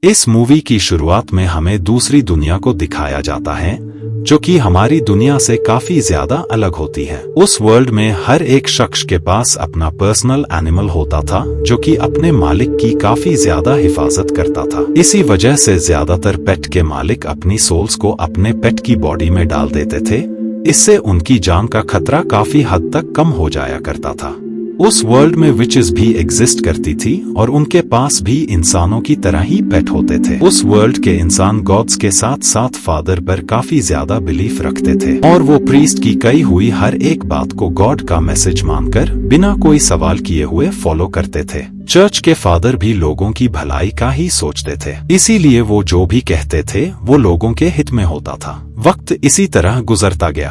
इस मूवी की शुरुआत में हमें दूसरी दुनिया को दिखाया जाता है जो कि हमारी दुनिया से काफी ज्यादा अलग होती है। उस वर्ल्ड में हर एक शख्स के पास अपना पर्सनल एनिमल होता था जो कि अपने मालिक की काफी ज्यादा हिफाजत करता था। इसी वजह से ज्यादातर पेट के मालिक अपनी सोल्स को अपने पेट की बॉडी में डाल देते थे। इससे उनकी जान का खतरा काफी हद तक कम हो जाया करता था। उस वर्ल्ड में विचेस भी एग्जिस्ट करती थी और उनके पास भी इंसानों की तरह ही पेट होते थे। उस वर्ल्ड के इंसान गॉड्स के साथ साथ फादर पर काफी ज्यादा बिलीफ रखते थे और वो प्रीस्ट की कही हुई हर एक बात को गॉड का मैसेज मानकर बिना कोई सवाल किए हुए फॉलो करते थे। चर्च के फादर भी लोगों की भलाई का ही सोचते थे, इसीलिए वो जो भी कहते थे वो लोगों के हित में होता था। वक्त इसी तरह गुजरता गया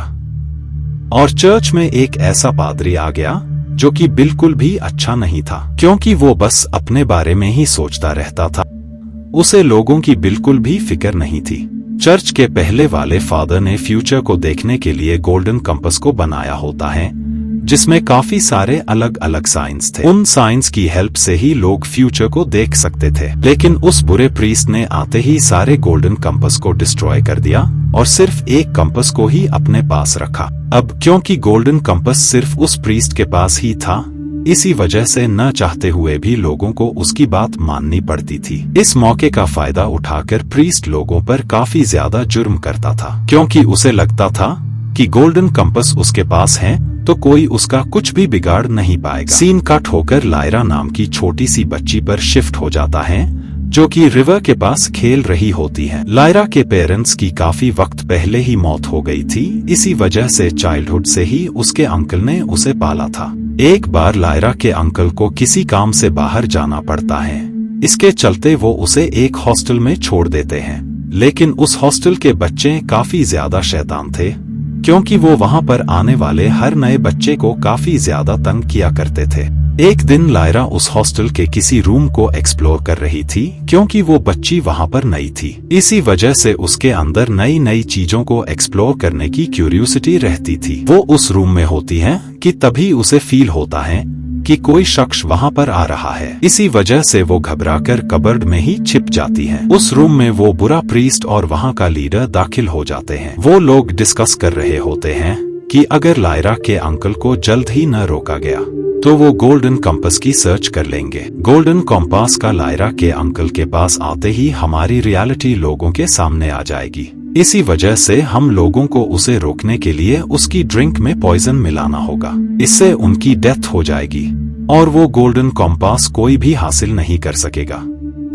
और चर्च में एक ऐसा पादरी आ गया जो कि बिल्कुल भी अच्छा नहीं था, क्योंकि वो बस अपने बारे में ही सोचता रहता था। उसे लोगों की बिल्कुल भी फिक्र नहीं थी। चर्च के पहले वाले फादर ने फ्यूचर को देखने के लिए गोल्डन कंपास को बनाया होता है जिसमें काफी सारे अलग अलग साइंस थे। उन साइंस की हेल्प से ही लोग फ्यूचर को देख सकते थे, लेकिन उस बुरे प्रीस्ट ने आते ही सारे गोल्डन कंपास को डिस्ट्रॉय कर दिया और सिर्फ एक कंपास को ही अपने पास रखा। अब क्योंकि गोल्डन कंपास सिर्फ उस प्रीस्ट के पास ही था, इसी वजह से न चाहते हुए भी लोगों को उसकी बात माननी पड़ती थी। इस मौके का फायदा उठाकर प्रीस्ट लोगों पर काफी ज्यादा जुर्म करता था, क्योंकि उसे लगता था कि गोल्डन कंपास उसके पास है तो कोई उसका कुछ भी बिगाड़ नहीं पाएगा। सीन कट होकर लायरा नाम की छोटी सी बच्ची पर शिफ्ट हो जाता है जो कि रिवर के पास खेल रही होती है। लायरा के पेरेंट्स की काफी वक्त पहले ही मौत हो गई थी, इसी वजह से चाइल्डहुड से ही उसके अंकल ने उसे पाला था। एक बार लायरा के अंकल को किसी काम से बाहर जाना पड़ता है, इसके चलते वो उसे एक हॉस्टल में छोड़ देते हैं। लेकिन उस हॉस्टल के बच्चे काफी ज्यादा शैतान थे, क्योंकि वो वहां पर आने वाले हर नए बच्चे को काफी ज्यादा तंग किया करते थे। एक दिन लायरा उस हॉस्टल के किसी रूम को एक्सप्लोर कर रही थी, क्योंकि वो बच्ची वहां पर नई थी। इसी वजह से उसके अंदर नई नई चीजों को एक्सप्लोर करने की क्यूरियोसिटी रहती थी। वो उस रूम में होती है कि तभी उसे फील होता है कि कोई शख्स वहां पर आ रहा है। इसी वजह से वो घबराकर कबर्ड में ही छिप जाती है। उस रूम में वो बुरा प्रीस्ट और वहां का लीडर दाखिल हो जाते हैं। वो लोग डिस्कस कर रहे होते हैं कि अगर लायरा के अंकल को जल्द ही न रोका गया तो वो गोल्डन कंपास की सर्च कर लेंगे। गोल्डन कंपास का लायरा के अंकल के पास आते ही हमारी रियलिटी लोगों के सामने आ जाएगी। इसी वजह से हम लोगों को उसे रोकने के लिए उसकी ड्रिंक में पॉइजन मिलाना होगा। इससे उनकी डेथ हो जाएगी और वो गोल्डन कंपास कोई भी हासिल नहीं कर सकेगा।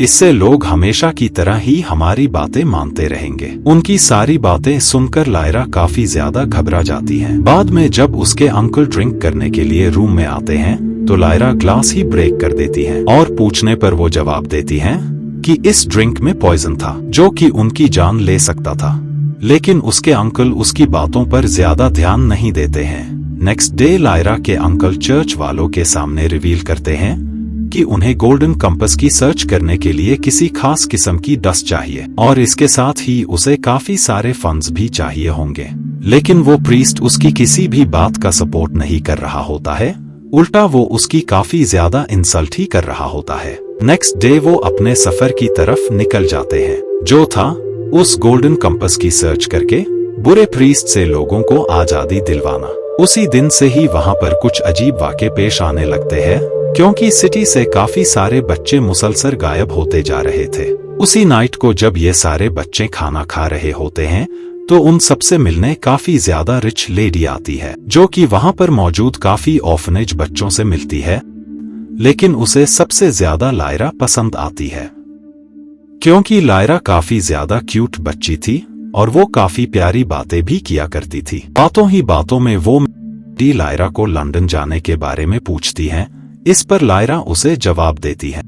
इससे लोग हमेशा की तरह ही हमारी बातें मानते रहेंगे। उनकी सारी बातें सुनकर लायरा काफी ज्यादा घबरा जाती है। बाद में जब उसके अंकल ड्रिंक करने के लिए रूम में आते हैं तो लायरा ग्लास ही ब्रेक कर देती है और पूछने पर वो जवाब देती है कि इस ड्रिंक में पॉइजन था जो कि उनकी जान ले सकता था। लेकिन उसके अंकल उसकी बातों पर ज्यादा ध्यान नहीं देते हैं। नेक्स्ट डे लायरा के अंकल चर्च वालों के सामने रिवील करते हैं कि उन्हें गोल्डन कंपास की सर्च करने के लिए किसी खास किस्म की डस्ट चाहिए और इसके साथ ही उसे काफी सारे फंड्स भी चाहिए होंगे। लेकिन वो प्रीस्ट उसकी किसी भी बात का सपोर्ट नहीं कर रहा होता है, उल्टा वो उसकी काफी ज्यादा इंसल्ट ही कर रहा होता है। नेक्स्ट डे वो अपने सफर की तरफ निकल जाते हैं, जो था उस गोल्डन कंपास की सर्च करके बुरे प्रीस्ट से लोगों को आजादी दिलवाना। उसी दिन से ही वहां पर कुछ अजीब वाक़े पेश आने लगते हैं, क्योंकि सिटी से काफी सारे बच्चे मुसलसल गायब होते जा रहे थे। उसी नाइट को जब ये सारे बच्चे खाना खा रहे होते हैं तो उन सबसे मिलने काफी ज्यादा रिच लेडी आती है, जो कि वहां पर मौजूद काफी ऑर्फनेज बच्चों से मिलती है। लेकिन उसे सबसे ज्यादा लायरा पसंद आती है, क्योंकि लायरा काफी ज्यादा क्यूट बच्ची थी और वो काफी प्यारी बातें भी किया करती थी। बातों ही बातों में वो लायरा को लंदन जाने के बारे में पूछती है। इस पर लायरा उसे जवाब देती है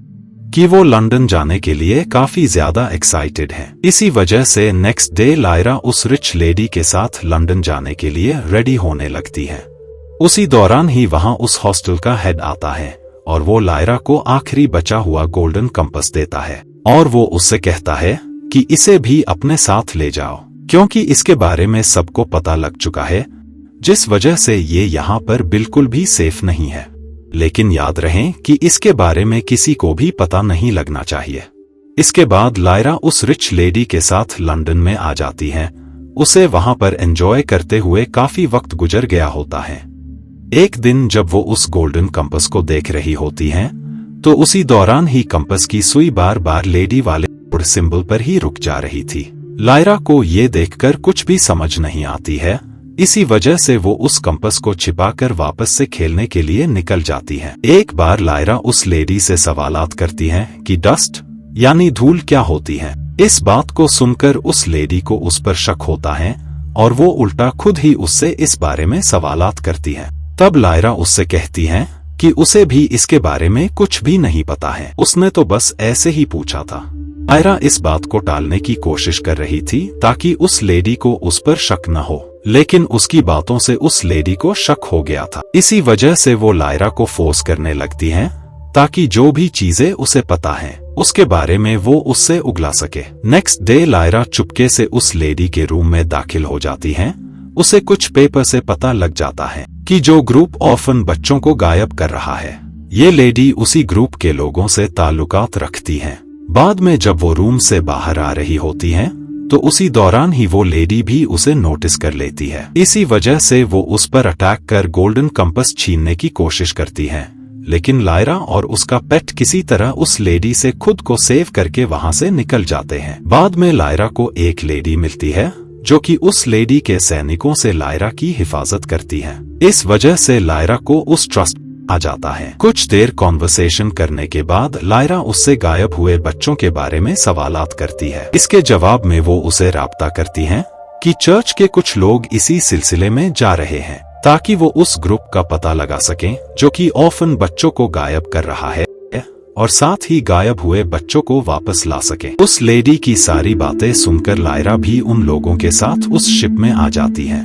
कि वो लंदन जाने के लिए काफी ज्यादा एक्साइटेड है। इसी वजह से नेक्स्ट डे लायरा उस रिच लेडी के साथ लंदन जाने के लिए रेडी होने लगती है। उसी दौरान ही वहां उस हॉस्टल का हेड आता है और वो लायरा को आखिरी बचा हुआ गोल्डन कंपास देता है और वो उससे कहता है कि इसे भी अपने साथ ले जाओ, क्योंकि इसके बारे में सबको पता लग चुका है, जिस वजह से ये यहाँ पर बिल्कुल भी सेफ नहीं है। लेकिन याद रहे कि इसके बारे में किसी को भी पता नहीं लगना चाहिए। इसके बाद लायरा उस रिच लेडी के साथ लंदन में आ जाती है। उसे वहां पर एंजॉय करते हुए काफी वक्त गुजर गया होता है। एक दिन जब वो उस गोल्डन कंपास को देख रही होती हैं, तो उसी दौरान ही कंपास की सुई बार बार लेडी वाले सिंबल पर ही रुक जा रही थी। लायरा को ये देखकर कुछ भी समझ नहीं आती है। इसी वजह से वो उस कंपास को छिपाकर वापस से खेलने के लिए निकल जाती है। एक बार लायरा उस लेडी से सवालात करती है कि डस्ट यानी धूल क्या होती है। इस बात को सुनकर उस लेडी को उस पर शक होता है और वो उल्टा खुद ही उससे इस बारे में सवालात करती है। तब लायरा उससे कहती है कि उसे भी इसके बारे में कुछ भी नहीं पता है, उसने तो बस ऐसे ही पूछा था। लायरा इस बात को टालने की कोशिश कर रही थी ताकि उस लेडी को उस पर शक न हो, लेकिन उसकी बातों से उस लेडी को शक हो गया था। इसी वजह से वो लायरा को फोर्स करने लगती हैं ताकि जो भी चीजें उसे पता है उसके बारे में वो उससे उगला सके। नेक्स्ट डे लायरा चुपके से उस लेडी के रूम में दाखिल हो जाती है। उसे कुछ पेपर से पता लग जाता है कि जो ग्रुप ऑर्फन बच्चों को गायब कर रहा है, ये लेडी उसी ग्रुप के लोगों से ताल्लुकात रखती है। बाद में जब वो रूम से बाहर आ रही होती हैं, तो उसी दौरान ही वो लेडी भी उसे नोटिस कर लेती है। इसी वजह से वो उस पर अटैक कर गोल्डन कंपास छीनने की कोशिश करती है, लेकिन लायरा और उसका पेट किसी तरह उस लेडी से खुद को सेव करके वहां से निकल जाते हैं। बाद में लायरा को एक लेडी मिलती है जो कि उस लेडी के सैनिकों से लायरा की हिफाजत करती है। इस वजह से लायरा को उस ट्रस्ट आ जाता है। कुछ देर कॉन्वर्सेशन करने के बाद लायरा उससे गायब हुए बच्चों के बारे में सवालात करती है। इसके जवाब में वो उसे राब्ता करती हैं कि चर्च के कुछ लोग इसी सिलसिले में जा रहे हैं ताकि वो उस ग्रुप का पता लगा सकें जो कि ऑर्फन बच्चों को गायब कर रहा है और साथ ही गायब हुए बच्चों को वापस ला सके। उस लेडी की सारी बातें सुनकर लायरा भी उन लोगों के साथ उस शिप में आ जाती है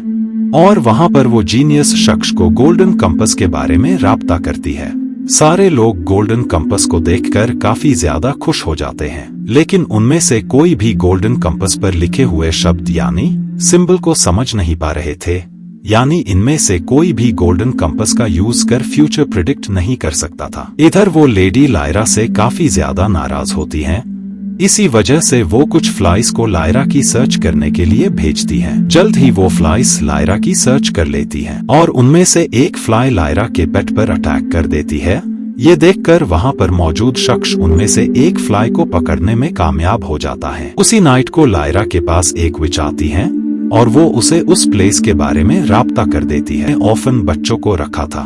और वहां पर वो जीनियस शख्स को गोल्डन कंपास के बारे में राब्ता करती है। सारे लोग गोल्डन कंपास को देखकर काफी ज्यादा खुश हो जाते हैं, लेकिन उनमें से कोई भी गोल्डन कंपास पर लिखे हुए शब्द यानी सिंबल को समझ नहीं पा रहे थे। यानी इनमें से कोई भी गोल्डन कंपास का यूज कर फ्यूचर प्रिडिक्ट नहीं कर सकता था। इधर वो लेडी लायरा से काफी ज्यादा नाराज होती हैं। इसी वजह से वो कुछ फ्लाइज को लायरा की सर्च करने के लिए भेजती है। जल्द ही वो फ्लाइज लायरा की सर्च कर लेती हैं और उनमें से एक फ्लाई लायरा के पेट पर अटैक कर देती है। ये देखकर वहां पर मौजूद शख्स उनमें से एक फ्लाई को पकड़ने में कामयाब हो जाता है। उसी नाइट को लायरा के पास एक विच आती है और वो उसे उस प्लेस के बारे में राब्ता कर देती है ऑर्फन बच्चों को रखा था।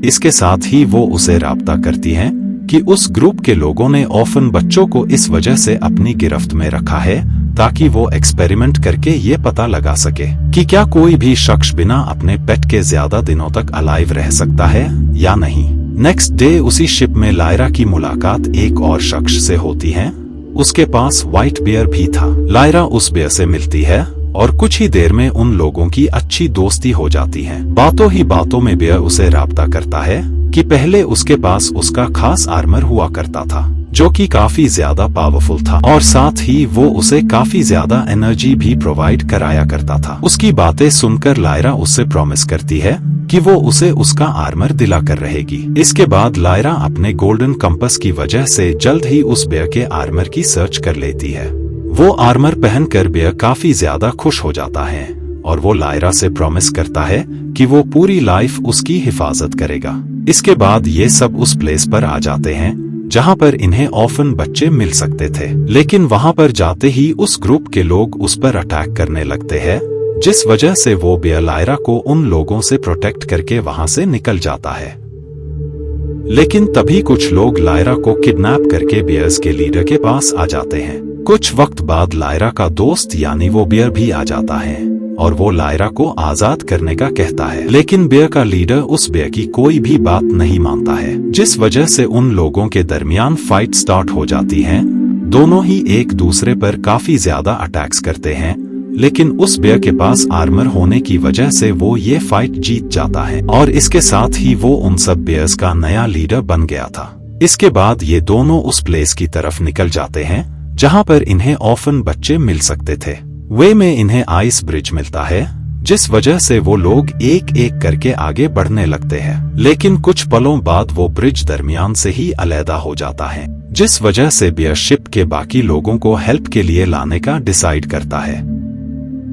इसके साथ ही वो उसे राब्ता करती है कि उस ग्रुप के लोगों ने ऑर्फन बच्चों को इस वजह से अपनी गिरफ्त में रखा है ताकि वो एक्सपेरिमेंट करके ये पता लगा सके कि क्या कोई भी शख्स बिना अपने पेट के ज्यादा दिनों तक अलाइव रह सकता है या नहीं। नेक्स्ट डे उसी शिप में लायरा की मुलाकात एक और शख्स से होती है। उसके पास व्हाइट बियर भी था। लायरा उस बियर से मिलती है और कुछ ही देर में उन लोगों की अच्छी दोस्ती हो जाती है। बातों ही बातों में बियर उसे राब्ता करता है कि पहले उसके पास उसका खास आर्मर हुआ करता था जो कि काफी ज्यादा पावरफुल था और साथ ही वो उसे काफी ज्यादा एनर्जी भी प्रोवाइड कराया करता था। उसकी बातें सुनकर लायरा उससे प्रॉमिस करती है कि वो उसे उसका आर्मर दिला कर रहेगी। इसके बाद लायरा अपने गोल्डन कंपास की वजह से जल्द ही उस बियर के आर्मर की सर्च कर लेती है। वो आर्मर पहनकर बियर काफी ज्यादा खुश हो जाता है और वो लायरा से प्रॉमिस करता है कि वो पूरी लाइफ उसकी हिफाजत करेगा। इसके बाद ये सब उस प्लेस पर आ जाते हैं जहां पर इन्हें ऑर्फन बच्चे मिल सकते थे, लेकिन वहां पर जाते ही उस ग्रुप के लोग उस पर अटैक करने लगते हैं, जिस वजह से वो बियर लायरा को उन लोगों से प्रोटेक्ट करके वहां से निकल जाता है। लेकिन तभी कुछ लोग लायरा को किडनैप करके बियर्स के लीडर के पास आ जाते हैं। कुछ वक्त बाद लायरा का दोस्त यानी वो बियर भी आ जाता है और वो लायरा को आजाद करने का कहता है, लेकिन बियर का लीडर उस बियर की कोई भी बात नहीं मानता है, जिस वजह से उन लोगों के दरमियान फाइट स्टार्ट हो जाती है। दोनों ही एक दूसरे पर काफी ज्यादा अटैक्स करते हैं, लेकिन उस बियर के पास आर्मर होने की वजह से वो ये फाइट जीत जाता है और इसके साथ ही वो उन सब बियर्स का नया लीडर बन गया था। इसके बाद ये दोनों उस प्लेस की तरफ निकल जाते हैं जहां पर इन्हें ऑर्फन बच्चे मिल सकते थे। वे में इन्हें आइस ब्रिज मिलता है, जिस वजह से वो लोग एक एक करके आगे बढ़ने लगते हैं, लेकिन कुछ पलों बाद वो ब्रिज दरमियान से ही अलहदा हो जाता है, जिस वजह से बियर शिप के बाकी लोगों को हेल्प के लिए लाने का डिसाइड करता है।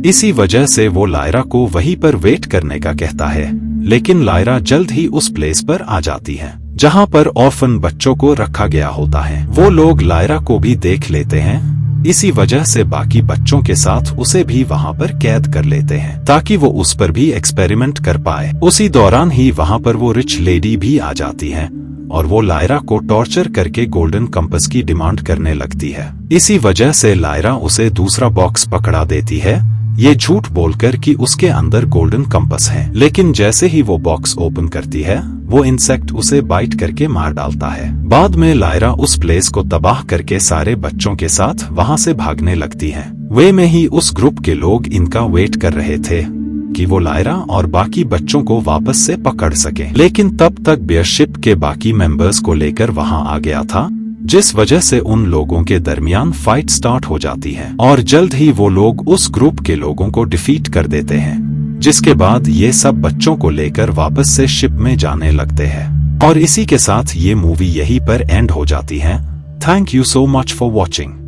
इसी वजह से वो लायरा को वहीं पर वेट करने का कहता है, लेकिन लायरा जल्द ही उस प्लेस पर आ जाती है जहां पर ऑर्फन बच्चों को रखा गया होता है। वो लोग लायरा को भी देख लेते हैं, इसी वजह से बाकी बच्चों के साथ उसे भी वहां पर कैद कर लेते हैं ताकि वो उस पर भी एक्सपेरिमेंट कर पाए। उसी दौरान ही वहां पर वो रिच लेडी भी आ जाती है और वो लायरा को टॉर्चर करके गोल्डन कंपास की डिमांड करने लगती है। इसी वजह से लायरा उसे दूसरा बॉक्स पकड़ा देती है, ये झूठ बोलकर कि उसके अंदर गोल्डन कंपास है। लेकिन जैसे ही वो बॉक्स ओपन करती है, वो इंसेक्ट उसे बाइट करके मार डालता है। बाद में लायरा उस प्लेस को तबाह करके सारे बच्चों के साथ वहां से भागने लगती है। वे में ही उस ग्रुप के लोग इनका वेट कर रहे थे कि वो लायरा और बाकी बच्चों को वापस से पकड़ सके। लेकिन तब तक बियर शिप के बाकी मेंबर्स को लेकर वहां आ गया था, जिस वजह से उन लोगों के दरमियान फाइट स्टार्ट हो जाती है और जल्द ही वो लोग उस ग्रुप के लोगों को डिफीट कर देते हैं, जिसके बाद ये सब बच्चों को लेकर वापस से शिप में जाने लगते हैं। और इसी के साथ ये मूवी यहीं पर एंड हो जाती है। Thank you so much for watching.